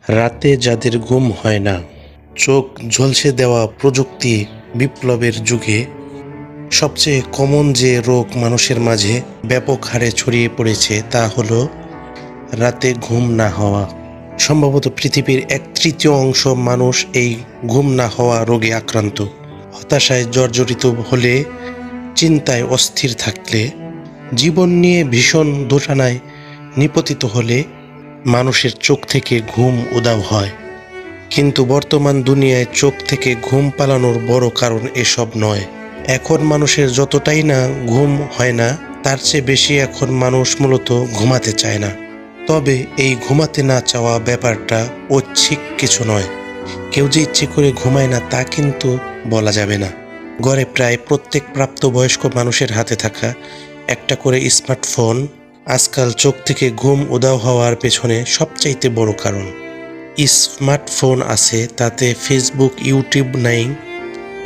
রাতে যাদের ঘুম হয় না, চোখ ঝলসে দেওয়া প্রযুক্তি বিপ্লবের যুগে সবচেয়ে কমন যে রোগ মানুষের মাঝে ব্যাপক হারে ছড়িয়ে পড়েছে তা হলো রাতে ঘুম না হওয়া। সম্ভবত পৃথিবীর 1/3 অংশ মানুষ এই ঘুম না হওয়া রোগে আক্রান্ত। হতাশায় জর্জরিত হলে, চিন্তায় অস্থির থাকলে, জীবন নিয়ে ভীষণ দোটানায় নিপতিত হলে মানুষের চোখ থেকে ঘুম উধাও হয়। কিন্তু বর্তমান দুনিয়ায় চোখ থেকে ঘুম পালানোর বড় কারণ এসব নয়। এখন মানুষের যতটাই না ঘুম হয় না, তার চেয়ে বেশি এখন মানুষ মূলত ঘুমাতে চায় না। তবে এই ঘুমাতে না চাওয়া ব্যাপারটা ঐচ্ছিক কিছু নয়। কেউ যে ইচ্ছে করে ঘুমায় না তা কিন্তু বলা যাবে না। গড়ে প্রায় প্রত্যেক প্রাপ্তবয়স্ক মানুষের হাতে থাকা একটা করে স্মার্টফোন আজকাল চোখ থেকে ঘুম উধাও হওয়ার পেছনে সবচাইতে বড় কারণ। স্মার্টফোন আছে, তাতে ফেসবুক, ইউটিউব নাই,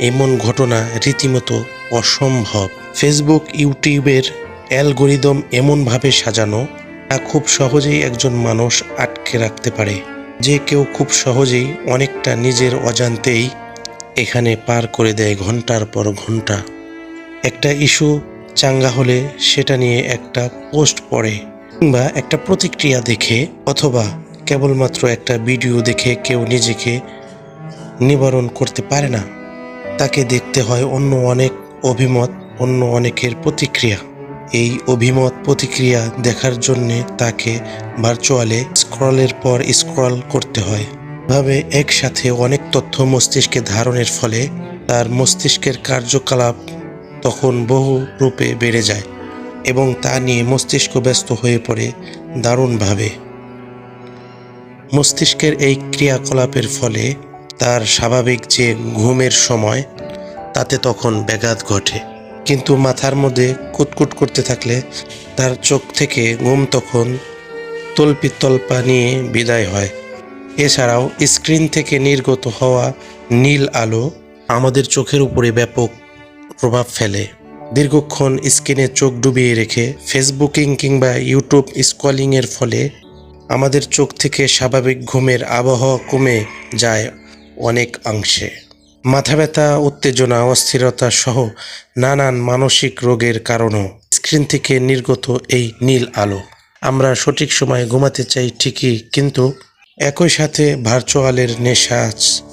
এমন ঘটনা রীতিমতো অসম্ভব। ফেসবুক, ইউটিউবের অ্যালগোরিদম এমনভাবে সাজানো, তা খুব সহজেই একজন মানুষ আটকে রাখতে পারে। যে কেউ খুব সহজেই অনেকটা নিজের অজান্তেই এখানে পার করে দেয় ঘন্টার পর ঘন্টা। একটা ইস্যু চাঙ্গা হলে সেটা নিয়ে একটা পোস্ট পড়ে, কিংবা একটা প্রতিক্রিয়া দেখে, অথবা কেবলমাত্র একটা ভিডিও দেখে কেউ নিজেকে নিবারণ করতে পারে না। তাকে দেখতে হয় অন্য অনেক অভিমত, অন্য অনেকের প্রতিক্রিয়া। এই অভিমত প্রতিক্রিয়া দেখার জন্যে তাকে ভার্চুয়ালে স্ক্রলের পর স্ক্রল করতে হয়। ভাবে একসাথে অনেক তথ্য মস্তিষ্কে ধারণের ফলে তার মস্তিষ্কের কার্যকলাপ তখন বহু রূপে বেড়ে যায় এবং তা নিয়ে মস্তিষ্ক ব্যস্ত হয়ে পড়ে দারুণভাবে। মস্তিষ্কের এই ক্রিয়াকলাপের ফলে তার স্বাভাবিক যে ঘুমের সময়, তাতে তখন ব্যাঘাত ঘটে। কিন্তু মাথার মধ্যে কুটকুট করতে থাকলে তার চোখ থেকে ঘুম তখন তল্পিতল্পা নিয়ে বিদায় হয়। এছাড়াও স্ক্রিন থেকে নির্গত হওয়া নীল আলো আমাদের চোখের উপরে ব্যাপক প্রভাব ফেলে। দীর্ঘক্ষণ স্ক্রিনে চোখ ডুবিয়ে রেখে ফেসবুকিং কিংবা ইউটিউব স্ক্রলিংয়ের ফলে আমাদের চোখ থেকে স্বাভাবিক ঘুমের আবহাওয়া কমে যায় অনেক অংশে। মাথা ব্যথা, উত্তেজনা, অস্থিরতা সহ নানান মানসিক রোগের কারণও স্ক্রিন থেকে নির্গত এই নীল আলো। আমরা সঠিক সময়ে ঘুমাতে চাই ঠিকই, কিন্তু একই সাথে ভার্চুয়ালের নেশা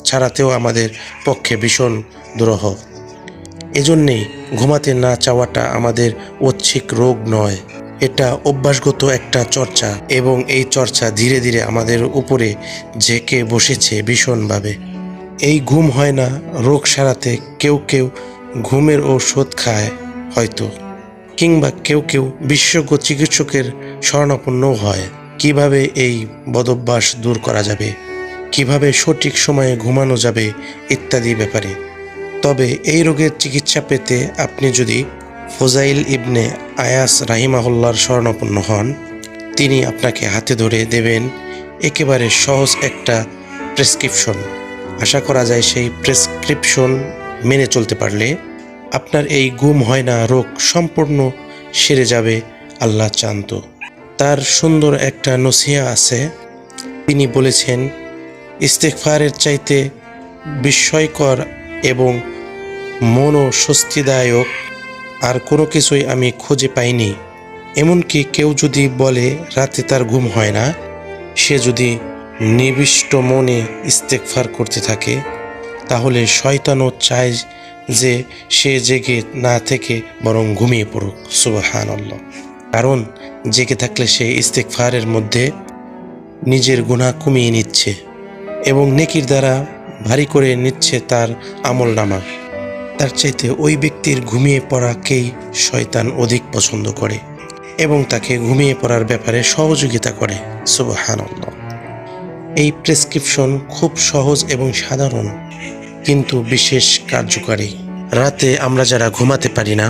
ছাড়াতেও আমাদের পক্ষে ভীষণ দুরূহ। এজন্যেই ঘুমাতে না চাওয়াটা আমাদের ঐচ্ছিক রোগ নয়, এটা অভ্যাসগত একটা চর্চা, এবং এই চর্চা ধীরে ধীরে আমাদের উপরে জেঁকে বসেছে ভীষণভাবে। এই ঘুম হয় না রোগ সারাতে কেউ কেউ ঘুমের ঔষধ খায় হয়তো, কিংবা কেউ কেউ বিশেষজ্ঞ চিকিৎসকের শরণাপন্নও হয়। কিভাবে এই বদভ্যাস দূর করা যাবে, কিভাবে সঠিক সময়ে ঘুমানো যাবে ইত্যাদি ব্যাপারে। তবে এই রোগের চিকিৎসা পেতে আপনি যদি ফুজাইল ইবনে আয়াস রাহিমাহুল্লাহর শরণাপন্ন হন, তিনি আপনাকে হাতে ধরে দেবেন একেবারে সহজ একটা প্রেসক্রিপশন। আশা করা যায় সেই প্রেসক্রিপশন মেনে চলতে পারলে আপনার এই ঘুম হয় না রোগ সম্পূর্ণ সেরে যাবে, আল্লাহ চান্ত। তার সুন্দর একটা নসিহা আছে। তিনি বলেছেন, ইস্তেগফারের চাইতে বিস্ময়কর এবং মনও স্বস্তিদায়ক আর কোনো কিছুই আমি খুঁজে পাইনি। এমনকি কেউ যদি বলে রাতে তার ঘুম হয় না, সে যদি নিবিষ্ট মনে ইস্তেগফার করতে থাকে, তাহলে শয়তানও চায় যে সে জেগে না থেকে বরং ঘুমিয়ে পড়ুক। সুবহানাল্লাহ। কারণ জেগে থাকলে সে ইস্তেগফারের মধ্যে নিজের গুনাহ কমিয়ে নিচ্ছে এবং নেকির দ্বারা ভারী করে নিচ্ছে তার আমলনামা। তার চাইতে ওই ব্যক্তির ঘুমিয়ে পড়াকেই শয়তান অধিক পছন্দ করে এবং তাকে ঘুমিয়ে পড়ার ব্যাপারে সহযোগিতা করে। সুবহানাল্লাহ। এই প্রেসক্রিপশন খুব সহজ এবং সাধারণ, কিন্তু বিশেষ কার্যকারী। রাতে আমরা যারা ঘুমাতে পারি না,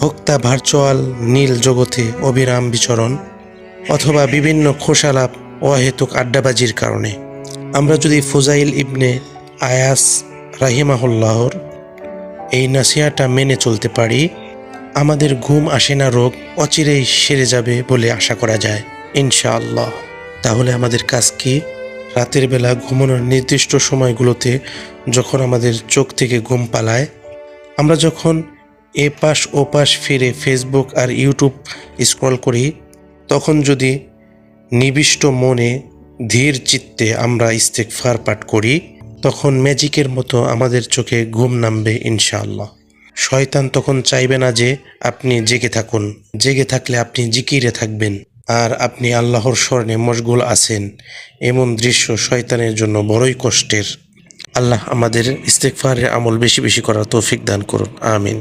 হোক তা ভার্চুয়াল নীল জগতে অবিরাম বিচরণ অথবা বিভিন্ন খোশালাপ, অহেতুক আড্ডাবাজির কারণে, আমরা যদি ফুজাইল ইবনে আয়াস রাহিমাহুল্লাহর এই নসিহাটা মেনে চলতে পারি, আমাদের ঘুম আসে না রোগ অচিরেই সেরে যাবে বলে আশা করা যায় ইনশাআল্লাহ। তাহলে আমাদের কাজ কি? রাতের বেলা ঘুমানোর নির্দিষ্ট সময়গুলোতে যখন আমাদের চোখ থেকে ঘুম পালায়, আমরা যখন এপাশ ওপাশ ফিরে ফেসবুক আর ইউটিউব স্ক্রল করি, তখন যদি নিবিষ্ট মনে ধীর চিত্তে আমরা ইস্তেগফার পাঠ করি, তখন ম্যাজিকের মতো আমাদের চোখে ঘুম নামবে ইনশাআল্লাহ। শয়তান তখন চাইবে না যে আপনি জেগে থাকুন। জেগে থাকলে আপনি জিকিরে থাকবেন আর আপনি আল্লাহর স্মরণে মশগুল আছেন, এমন দৃশ্য শয়তানের জন্য বড়ই কষ্টের। আল্লাহ আমাদের ইস্তেগফারের আমল বেশি বেশি করার তৌফিক দান করুন, আমিন।